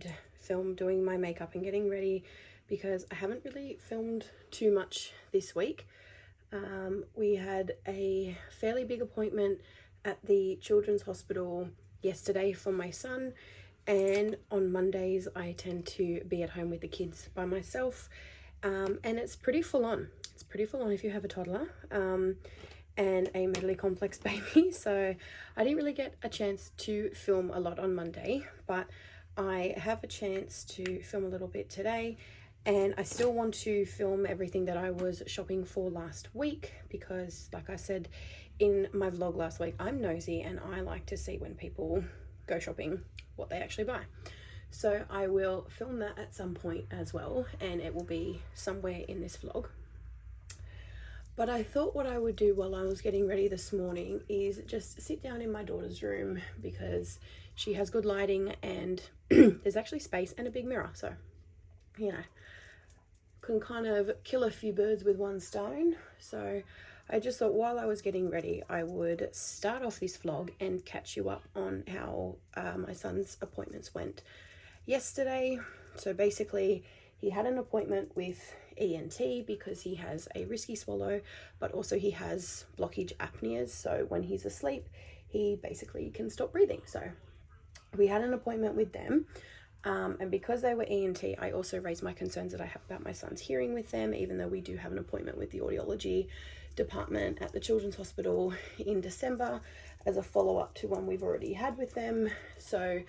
did film doing my makeup and getting ready because I haven't really filmed too much this week. We had a fairly big appointment at the Children's Hospital yesterday for my son, and on Mondays I tend to be at home with the kids by myself, and it's pretty full on. It's pretty full on if you have a toddler and a medically complex baby. So I didn't really get a chance to film a lot on Monday, but I have a chance to film a little bit today, and I still want to film everything that I was shopping for last week because, like I said in my vlog last week, I'm nosy and I like to see when people go shopping what they actually buy. So I will film that at some point as well, and it will be somewhere in this vlog. But I thought what I would do while I was getting ready this morning is just sit down in my daughter's room because she has good lighting and there's actually space and a big mirror. So, you know, can kind of kill a few birds with one stone. So I just thought while I was getting ready, I would start off this vlog and catch you up on how my son's appointments went yesterday. So basically, he had an appointment with ENT because he has a risky swallow, but also he has blockage apneas. So when he's asleep, he basically can stop breathing. So we had an appointment with them. And because they were ENT, I also raised my concerns that I have about my son's hearing with them, even though we do have an appointment with the audiology department at the Children's Hospital in December as a follow-up to one we've already had with them. So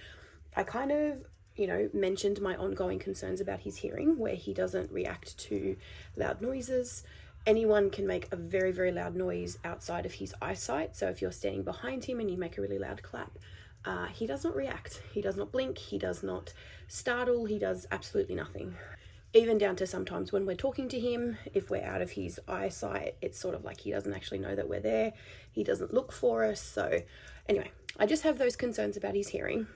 I kind of, you know, mentioned my ongoing concerns about his hearing, where he doesn't react to loud noises. Anyone can make a very, very loud noise outside of his eyesight. So if you're standing behind him and you make a really loud clap, he does not react. He does not blink. He does not startle. He does absolutely nothing. Even down to sometimes when we're talking to him, if we're out of his eyesight, it's sort of like he doesn't actually know that we're there. He doesn't look for us. So anyway, I just have those concerns about his hearing.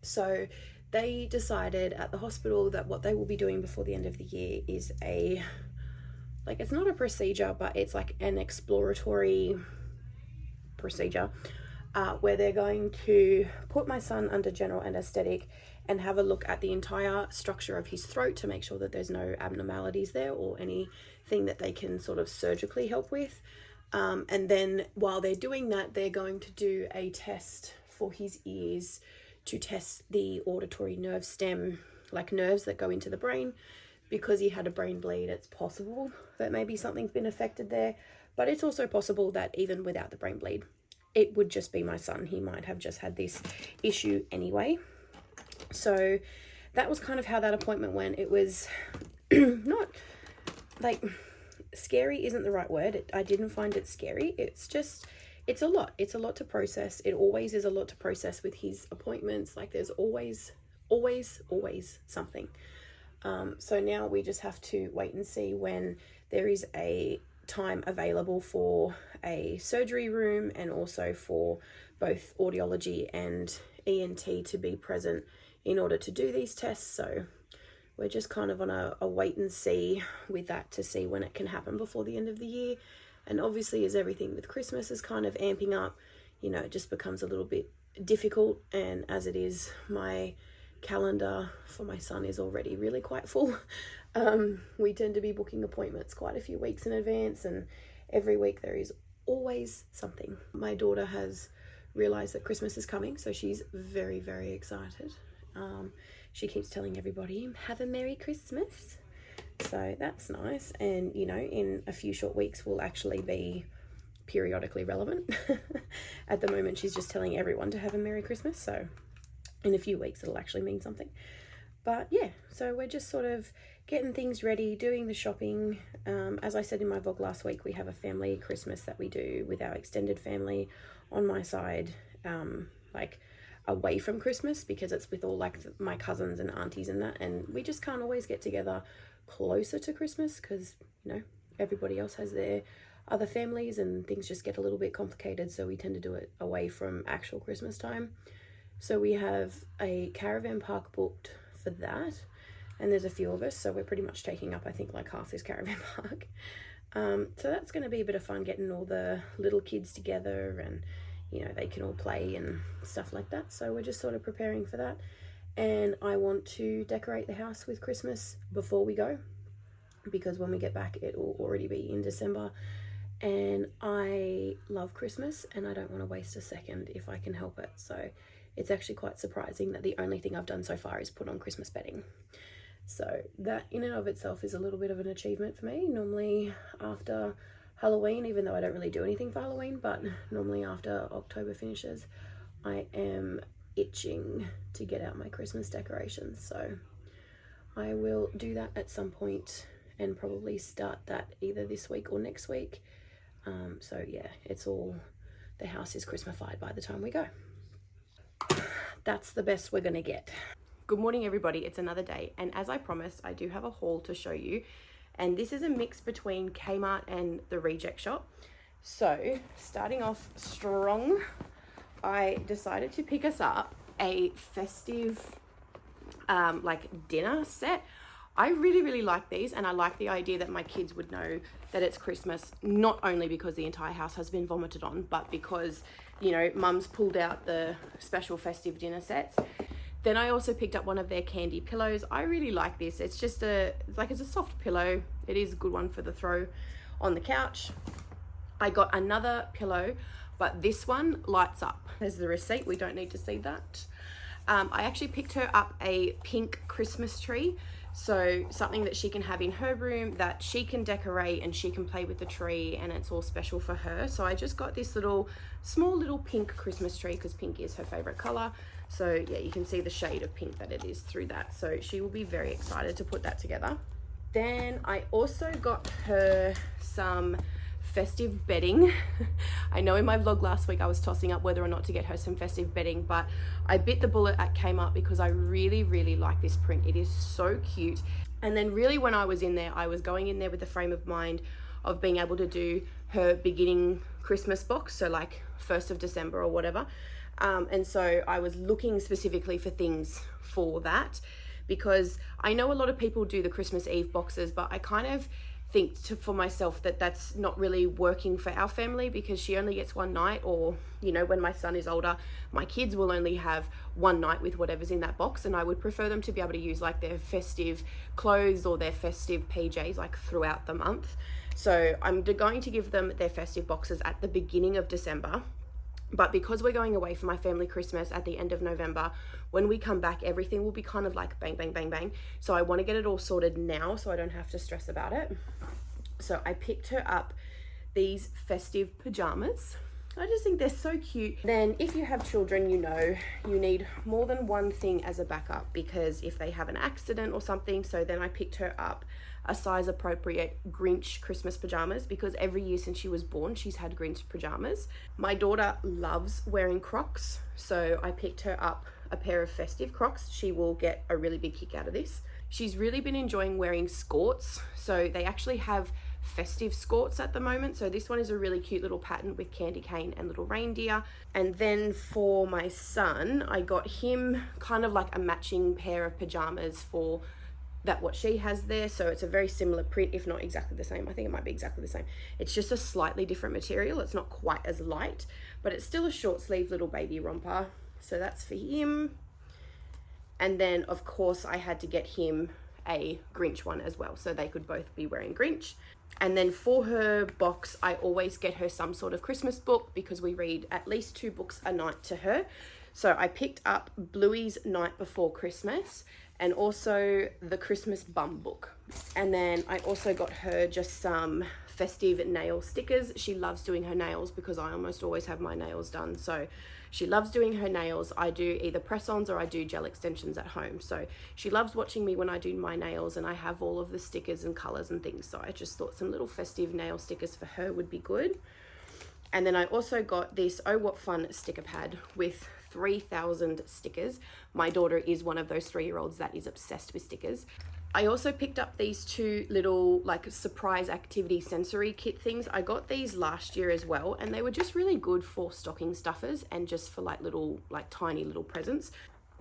So they decided at the hospital that what they will be doing before the end of the year is it's not a procedure, but it's like an exploratory procedure where they're going to put my son under general anesthetic and have a look at the entire structure of his throat to make sure that there's no abnormalities there or anything that they can sort of surgically help with. And then while they're doing that, they're going to do a test for his ears to test the auditory nerve stem, like nerves that go into the brain. Because he had a brain bleed, it's possible that maybe something's been affected there, but it's also possible that even without the brain bleed, it would just be my son. He might have just had this issue anyway. So that was kind of how that appointment went. It was not like scary isn't the right word. I didn't find it scary. It's a lot. It's a lot to process. It always is a lot to process with his appointments. Like there's always something. So now we just have to wait and see when there is a time available for a surgery room and also for both audiology and ENT to be present in order to do these tests. So we're just kind of on a wait and see with that to see when it can happen before the end of the year. And obviously, as everything with Christmas is kind of amping up, you know, it just becomes a little bit difficult. And as it is, my calendar for my son is already really quite full. We tend to be booking appointments quite a few weeks in advance, and every week there is always something. My daughter has realized that Christmas is coming, so she's very, very excited. She keeps telling everybody, have a Merry Christmas. So that's nice. And, you know, in a few short weeks, we'll actually be periodically relevant. At the moment, she's just telling everyone to have a Merry Christmas. So in a few weeks, it'll actually mean something. But yeah, so we're just sort of getting things ready, doing the shopping. As I said in my vlog last week, we have a family Christmas that we do with our extended family on my side, like away from Christmas, because it's with all like my cousins and aunties and that, and we just can't always get together closer to Christmas because, you know, everybody else has their other families and things just get a little bit complicated, so we tend to do it away from actual Christmas time. So we have a caravan park booked for that, and there's a few of us, so we're pretty much taking up, I think, like half this caravan park. So that's going to be a bit of fun, getting all the little kids together and, you know, they can all play and stuff like that. So we're just sort of preparing for that. and I want to decorate the house with Christmas before we go, because when we get back it will already be in December, and I love Christmas and I don't want to waste a second if I can help it. So it's actually quite surprising that the only thing I've done so far is put on Christmas bedding. So that in and of itself is a little bit of an achievement for me. Normally after Halloween, even though I don't really do anything for Halloween, but normally after October finishes, I am itching to get out my Christmas decorations. So I will do that at some point and probably start that either this week or next week. So yeah, the house is Christmasified by the time we go. That's the best we're gonna get. Good morning everybody, it's another day, and as I promised, I do have a haul to show you, and this is a mix between Kmart and the Reject Shop. So starting off strong, I decided to pick us up a festive like dinner set. I really like these, and I like the idea that my kids would know that it's Christmas, not only because the entire house has been vomited on, but because, you know, mum's pulled out the special festive dinner sets. Then I also picked up one of their candy pillows. I really like this. It's just it's a soft pillow. It is a good one for the throw on the couch. I got another pillow, but this one lights up. There's the receipt, we don't need to see that. I actually picked her up a pink Christmas tree. So something that she can have in her room, that she can decorate and she can play with the tree, and it's all special for her. So I just got this small little pink Christmas tree because pink is her favorite color. So yeah, you can see the shade of pink that it is through that. So she will be very excited to put that together. Then I also got her some festive bedding. I know in my vlog last week I was tossing up whether or not to get her some festive bedding, but I bit the bullet at Kmart because I really like this print. It is so cute. And then really when I was in there, I was going in there with the frame of mind of being able to do her beginning Christmas box, so like 1st of December or whatever. And so I was looking specifically for things for that, because I know a lot of people do the Christmas Eve boxes, but I kind of think for myself that that's not really working for our family, because she only gets one night, or, you know, when my son is older, my kids will only have one night with whatever's in that box, and I would prefer them to be able to use like their festive clothes or their festive PJs like throughout the month. So I'm going to give them their festive boxes at the beginning of December. But because we're going away for my family Christmas at the end of November, when we come back, everything will be kind of like bang, bang, bang, bang. So I want to get it all sorted now so I don't have to stress about it. So I picked her up these festive pajamas. I just think they're so cute. Then if you have children, you know, you need more than one thing as a backup, because if they have an accident or something. So then I picked her up a size appropriate Grinch Christmas pajamas, because every year since she was born, she's had Grinch pajamas. My daughter loves wearing Crocs, so I picked her up a pair of festive Crocs. She will get a really big kick out of this. She's really been enjoying wearing skirts, so they actually have festive skirts at the moment. So this one is a really cute little pattern with candy cane and little reindeer. And then for my son, I got him kind of like a matching pair of pajamas for that what she has there. So it's a very similar print, if not exactly the same. I think it might be exactly the same. It's just a slightly different material. It's not quite as light, but it's still a short sleeve little baby romper. So that's for him. And then of course I had to get him a Grinch one as well, so they could both be wearing Grinch. And then for her box, I always get her some sort of Christmas book, because we read at least 2 books a night to her. So I picked up Bluey's Night Before Christmas, and also the Christmas Bum book. And then I also got her just some festive nail stickers. She loves doing her nails, because I almost always have my nails done. So she loves doing her nails. I do either press-ons or I do gel extensions at home. So she loves watching me when I do my nails, and I have all of the stickers and colors and things. So I just thought some little festive nail stickers for her would be good. And then I also got this Oh What Fun sticker pad with 3,000 stickers. My daughter is one of those 3-year-olds that is obsessed with stickers. I also picked up these 2 little like surprise activity sensory kit things. I got these last year as well, and they were just really good for stocking stuffers and just for like little, like tiny little presents.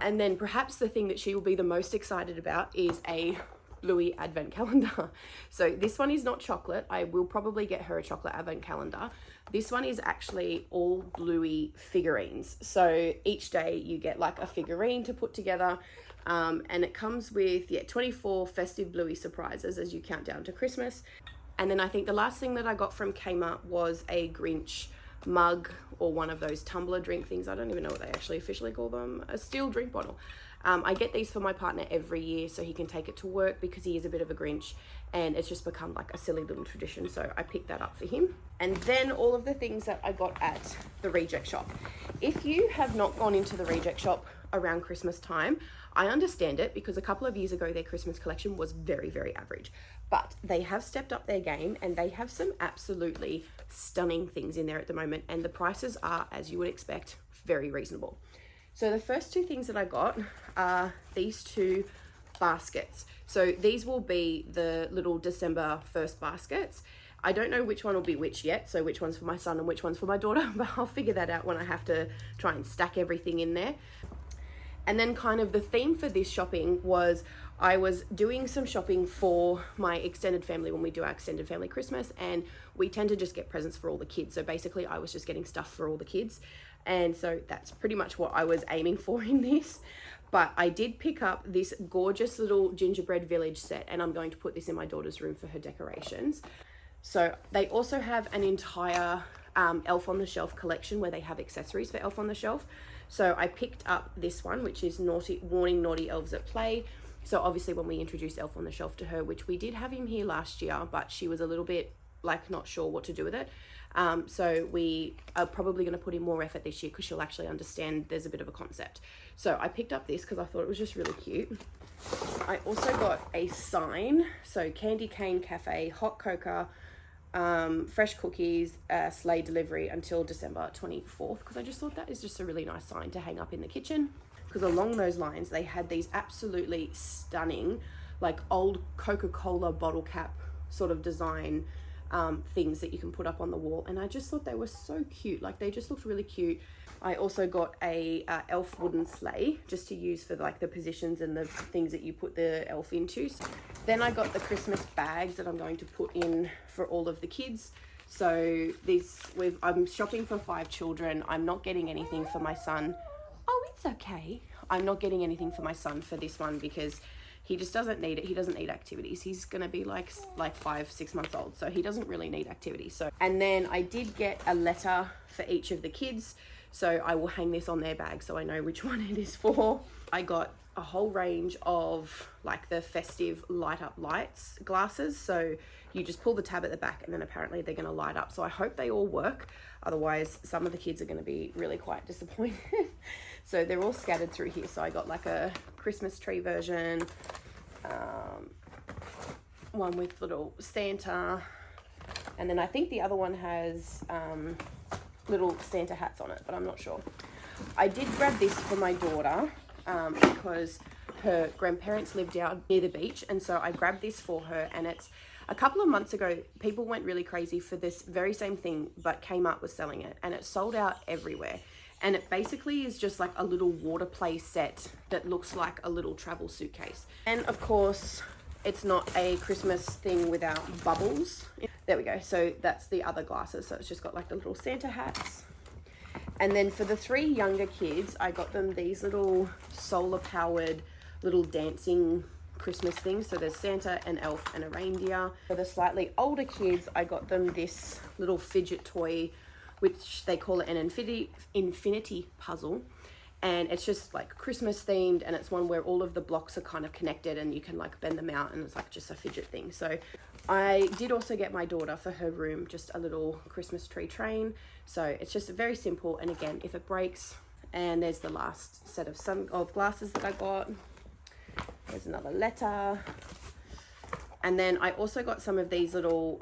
And then perhaps the thing that she will be the most excited about is a Bluey advent calendar. So this one is not chocolate. I will probably get her a chocolate advent calendar. This one is actually all Bluey figurines. So each day you get like a figurine to put together. And it comes with 24 festive bluey surprises as you count down to Christmas. And then I think the last thing that I got from Kmart was a Grinch mug, or one of those tumbler drink things. I don't even know what they actually officially call them. A steel drink bottle. I get these for my partner every year so he can take it to work, because he is a bit of a Grinch and it's just become like a silly little tradition. So I picked that up for him. And then all of the things that I got at the Reject Shop. If you have not gone into the Reject Shop around Christmas time, I understand it, because a couple of years ago their Christmas collection was very, very average. But they have stepped up their game and they have some absolutely stunning things in there at the moment. And the prices are, as you would expect, very reasonable. So the first two things that I got are these two baskets. So these will be the little December 1st baskets. I don't know which one will be which yet, so which one's for my son and which one's for my daughter, but I'll figure that out when I have to try and stack everything in there. And then kind of the theme for this shopping was, I was doing some shopping for my extended family when we do our extended family Christmas, and we tend to just get presents for all the kids. So basically I was just getting stuff for all the kids. And so that's pretty much what I was aiming for in this. But I did pick up this gorgeous little gingerbread village set, and I'm going to put this in my daughter's room for her decorations. So they also have an entire Elf on the Shelf collection where they have accessories for Elf on the Shelf. So I picked up this one, which is Warning Naughty Elves at Play. So obviously when we introduced Elf on the Shelf to her, which we did have him here last year, but she was a little bit like not sure what to do with it. So we are probably going to put in more effort this year, because she'll actually understand there's a bit of a concept. So I picked up this because I thought it was just really cute. I also got a sign. So Candy Cane Cafe, hot cocoa, fresh cookies, sleigh delivery until December 24th, because I just thought that is just a really nice sign to hang up in the kitchen. Because along those lines, they had these absolutely stunning, like old Coca-Cola bottle cap sort of design things that you can put up on the wall, and I just thought they were so cute. Like, they just looked really cute. I also got a elf wooden sleigh, just to use for like the positions and the things that you put the elf into. Then I got the Christmas bags that I'm going to put in for all of the kids. So I'm shopping for 5 children. I'm not getting anything for my son. Oh, it's okay. I'm not getting anything for my son for this one, because he just doesn't need it. He doesn't need activities. He's going to be like 5-6 months old. So he doesn't really need activities. So, and then I did get a letter for each of the kids. So I will hang this on their bag so I know which one it is for. I got a whole range of like the festive light up lights glasses. So you just pull the tab at the back and then apparently they're going to light up. So I hope they all work. Otherwise, some of the kids are going to be really quite disappointed. So they're all scattered through here. So I got like a Christmas tree version, one with little Santa, and then I think the other one has little Santa hats on it, but I'm not sure. I did grab this for my daughter because her grandparents lived out near the beach, and so I grabbed this for her. And it's a couple of months ago, people went really crazy for this very same thing, but Kmart was selling it, and it sold out everywhere. And it basically is just like a little water play set that looks like a little travel suitcase. And of course, it's not a Christmas thing without bubbles. There we go. So that's the other glasses. So it's just got like the little Santa hats. And then for the 3 younger kids, I got them these little solar powered little dancing Christmas things. So there's Santa, an elf, and a reindeer. For the slightly older kids, I got them this little fidget toy, which they call it an infinity puzzle. And it's just like Christmas themed, and it's one where all of the blocks are kind of connected and you can like bend them out, and it's like just a fidget thing. So I did also get my daughter for her room just a little Christmas tree train. So it's just very simple. And again, if it breaks, and there's the last set of glasses that I got. There's another letter. And then I also got some of these little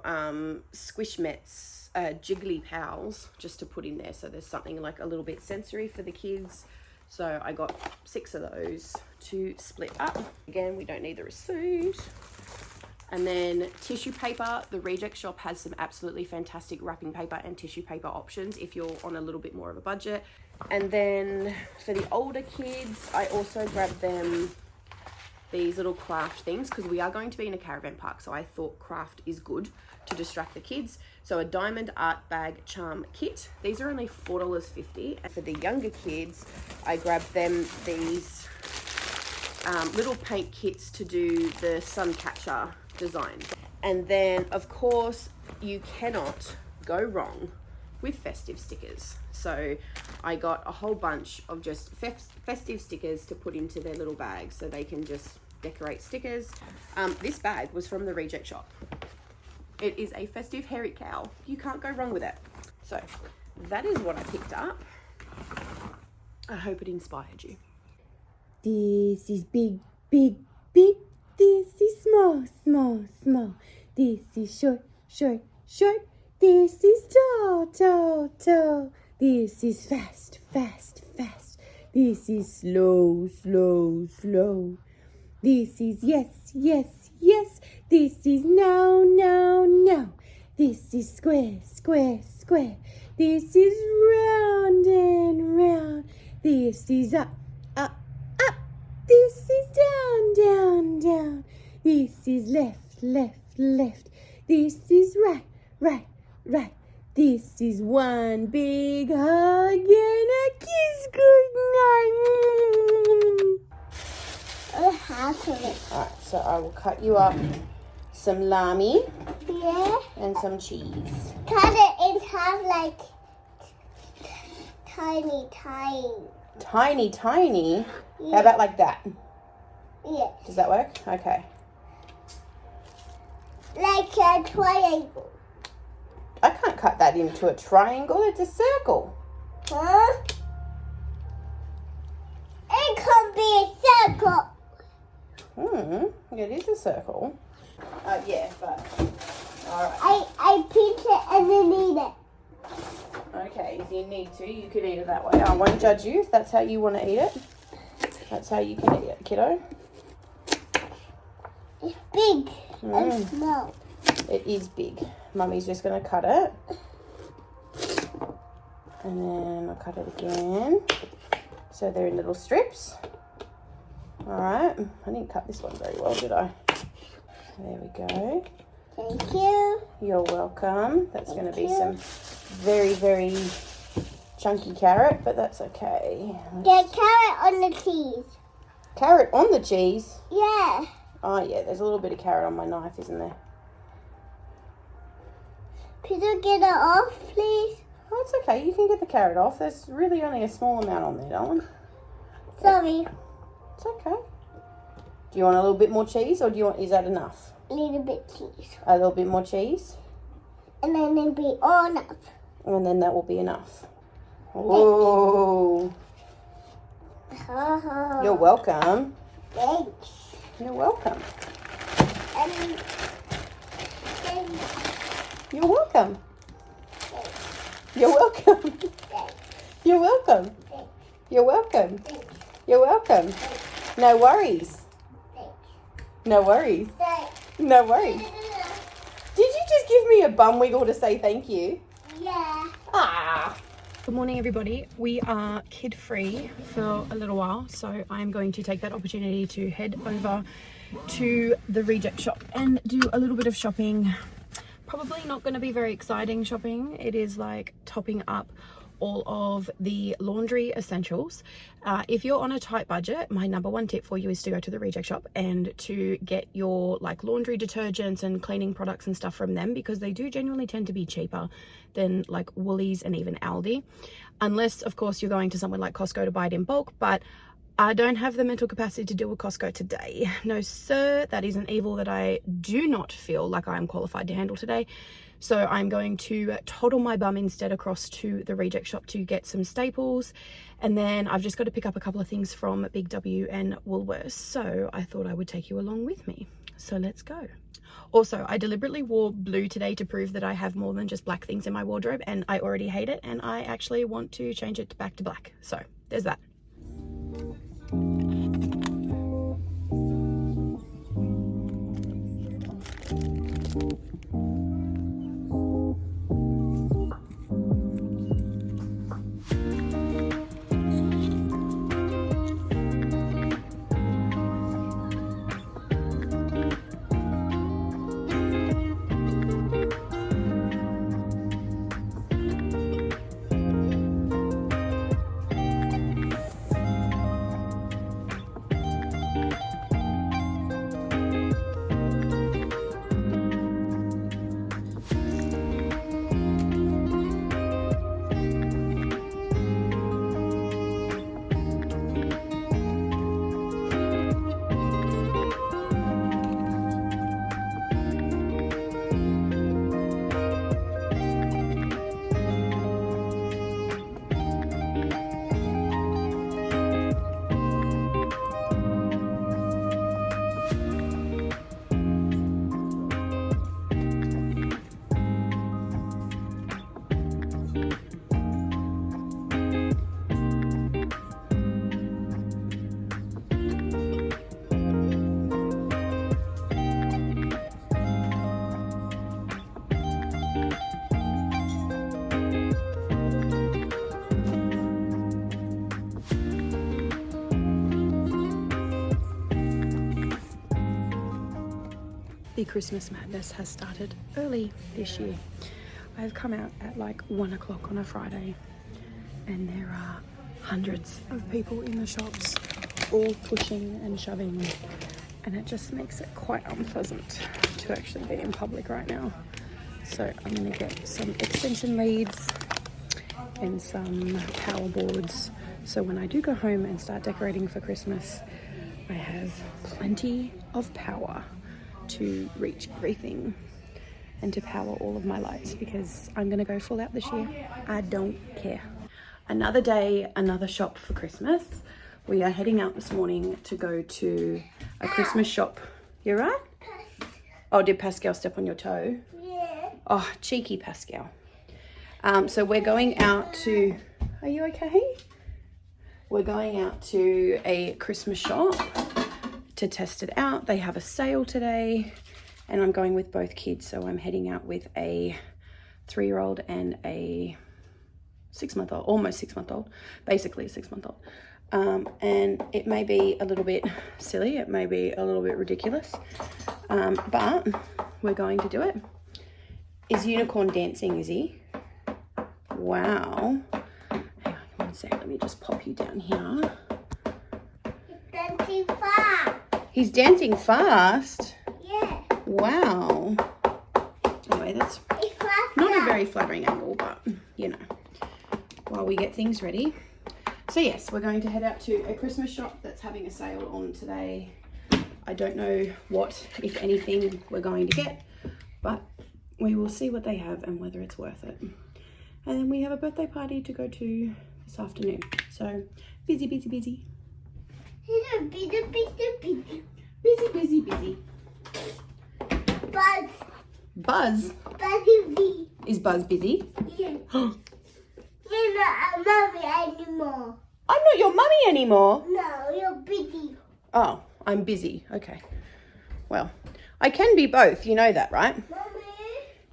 Squishmets jiggly pals just to put in there. So there's something like a little bit sensory for the kids. So I got 6 of those to split up. Again, we don't need the receipt. And then tissue paper. The Reject Shop has some absolutely fantastic wrapping paper and tissue paper options if you're on a little bit more of a budget. And then for the older kids, I also grabbed them these little craft things, because we are going to be in a caravan park, so I thought craft is good to distract the kids. So a diamond art bag charm kit. These are only $4.50. And for the younger kids, I grabbed them these little paint kits to do the sun catcher design. And then, of course, you cannot go wrong with festive stickers. So I got a whole bunch of just festive stickers to put into their little bags so they can just decorate stickers. This bag was from the Reject Shop. It is a festive hairy cow. You can't go wrong with it. So that is what I picked up. I hope it inspired you. This is big, big, big. This is small, small, small. This is short, short, short. This is tall, tall, tall. This is fast, fast, fast. This is slow, slow, slow. This is yes, yes, yes. This is no, no, no. This is square, square, square. This is round and round. This is up, up, up. This is down, down, down. This is left, left, left. This is right, right, right. This is one big hug and a kiss goodnight. Half of it. Alright, so I will cut you up some lammy Yeah. and some cheese. Cut it in half like tiny, tiny. Tiny, tiny? Yeah. How about like that? Yeah. Does that work? Okay. Like a triangle. I can't cut that into a triangle. It's a circle. Huh? It could be a circle. It is a circle. Yeah, but alright. I pinch it and then eat it. Okay, if you need to, you could eat it that way. I won't judge you if that's how you want to eat it. That's how you can eat it, kiddo. It's big and small. It is big. Mummy's just going to cut it. And then I'll cut it again. So they're in little strips. Alright. I didn't cut this one very well, did I? There we go. Thank you. You're welcome. That's going to be some very, very chunky carrot, but that's okay. Get carrot on the cheese. Carrot on the cheese? Yeah. Oh, yeah. There's a little bit of carrot on my knife, isn't there? Could you get it off, please? Oh, it's okay. You can get the carrot off. There's really only a small amount on there, darling. Sorry. It's okay. Do you want a little bit more cheese, or is that enough? A little bit cheese. A little bit more cheese? And then it'll be all enough. And then that will be enough. Oh, you're welcome. Thanks. You're welcome. And You're welcome. You're welcome. You're welcome. You're welcome. You're welcome. No worries. No worries. No worries. Did you just give me a bum wiggle to say thank you? Yeah. Ah. Good morning, everybody. We are kid-free for a little while, so I'm going to take that opportunity to head over to the Reject Shop and do a little bit of shopping. Probably not going to be very exciting shopping. It is like topping up all of the laundry essentials. If you're on a tight budget, my number one tip for you is to go to the Reject Shop and to get your like laundry detergents and cleaning products and stuff from them, because they do genuinely tend to be cheaper than like Woolies and even Aldi, unless of course you're going to somewhere like Costco to buy it in bulk. But I don't have the mental capacity to deal with Costco today. No sir, that is an evil that I do not feel like I am qualified to handle today. So I'm going to toddle my bum instead across to the Reject Shop to get some staples. And then I've just got to pick up a couple of things from Big W and Woolworths. So I thought I would take you along with me. So let's go. Also, I deliberately wore blue today to prove that I have more than just black things in my wardrobe, and I already hate it. And I actually want to change it back to black. So there's that. the Christmas madness has started early this year. I've come out at like 1 o'clock on a Friday and there are hundreds of people in the shops, all pushing and shoving, and it just makes it quite unpleasant to actually be in public right now. So I'm gonna get some extension leads and some power boards, so when I do go home and start decorating for Christmas, I have plenty of power to reach everything and to power all of my lights, because I'm gonna go full out this year. I don't care. Another day, another shop for Christmas. We are heading out this morning to go to a Christmas shop. You right? Oh, did Pascal step on your toe? Yeah. Oh, cheeky Pascal. So we're going out to, are you okay? We're going out to a Christmas shop to test it out. They have a sale today and I'm going with both kids. So I'm heading out with a 3-year-old and a 6-month-old, almost 6-month-old, basically a 6-month-old. And it may be a little bit silly, it may be a little bit ridiculous, but we're going to do it. Is Unicorn dancing, is he? Wow. Hang on 1 sec, let me just pop you down here. He's dancing fast. He's dancing fast? Yeah. Wow. Anyway, that's It's fast. not a very flattering angle, but you know, while we get things ready. So yes, we're going to head out to a Christmas shop that's having a sale on today. I don't know what, if anything, we're going to get, but we will see what they have and whether it's worth it. And then we have a birthday party to go to this afternoon. So busy, busy, busy. He's a busy. Busy, busy, busy. Buzz. Buzz? Busy. Is Buzz busy? Yeah. You're not a mommy anymore. I'm not your mummy anymore. No, you're busy. Oh, I'm busy. Okay. Well, I can be both. You know that, right? Mommy.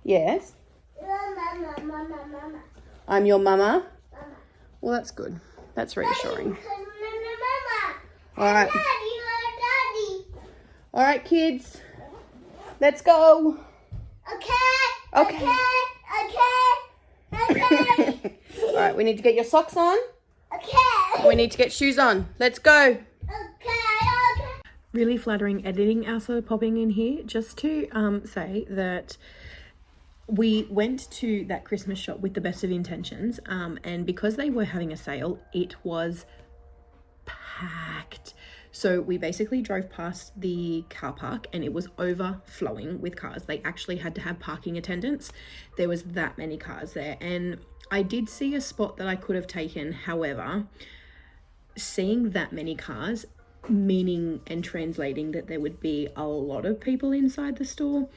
Yes. You're mama. I'm your mama. Mama. Well, that's good. That's reassuring. Mama. All right. Daddy, you're daddy. All right, kids. Let's go. Okay. Okay. Okay. All right, we need to get your socks on. Okay. We need to get shoes on. Let's go. Okay. Really flattering editing Elsa popping in here just to say that we went to that Christmas shop with the best of intentions, and because they were having a sale, it was packed. So we basically drove past the car park and it was overflowing with cars. They actually had to have parking attendants. There was that many cars there, and I did see a spot that I could have taken. However, seeing that many cars, meaning and translating that there would be a lot of people inside the store,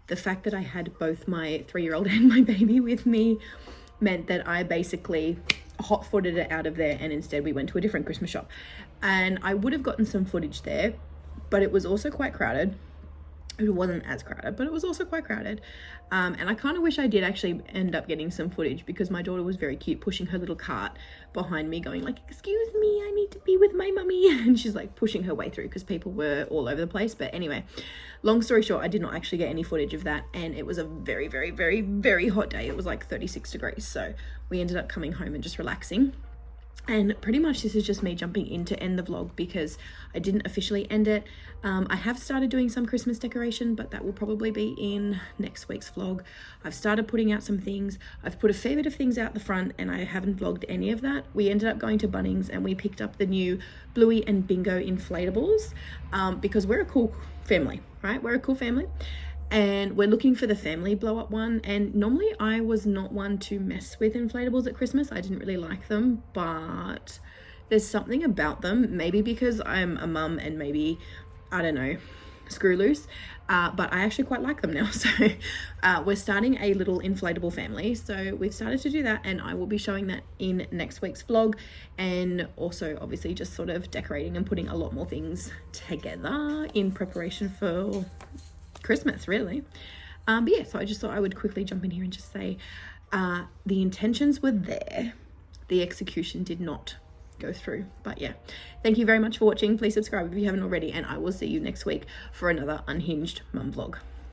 the fact that I had both my 3-year-old and my baby with me meant that I basically hot-footed it out of there, and instead we went to a different Christmas shop. And I would have gotten some footage there, but it was also quite crowded. It wasn't as crowded, but it was also quite crowded. And I kind of wish I did actually end up getting some footage, because my daughter was very cute pushing her little cart behind me going like, excuse me, I need to be with my mummy. And she's like pushing her way through because people were all over the place. But anyway, long story short, I did not actually get any footage of that. And it was a very, very, very, very hot day. It was like 36 degrees. So we ended up coming home and just relaxing. And pretty much this is just me jumping in to end the vlog, because I didn't officially end it. I have started doing some Christmas decoration, but that will probably be in next week's vlog. I've started putting out some things. I've put a fair bit of things out the front and I haven't vlogged any of that. We ended up going to Bunnings and we picked up the new Bluey and Bingo inflatables, because we're a cool family, right? We're a cool family. And we're looking for the family blow up one. And normally I was not one to mess with inflatables at Christmas. I didn't really like them, but there's something about them, maybe because I'm a mum and maybe, I don't know, screw loose, but I actually quite like them now. So we're starting a little inflatable family. So we've started to do that, and I will be showing that in next week's vlog, and also obviously just sort of decorating and putting a lot more things together in preparation for Christmas, really. But yeah, so I just thought I would quickly jump in here and just say the intentions were there, the execution did not go through. But yeah, thank you very much for watching. Please subscribe if you haven't already, and I will see you next week for another unhinged mum vlog.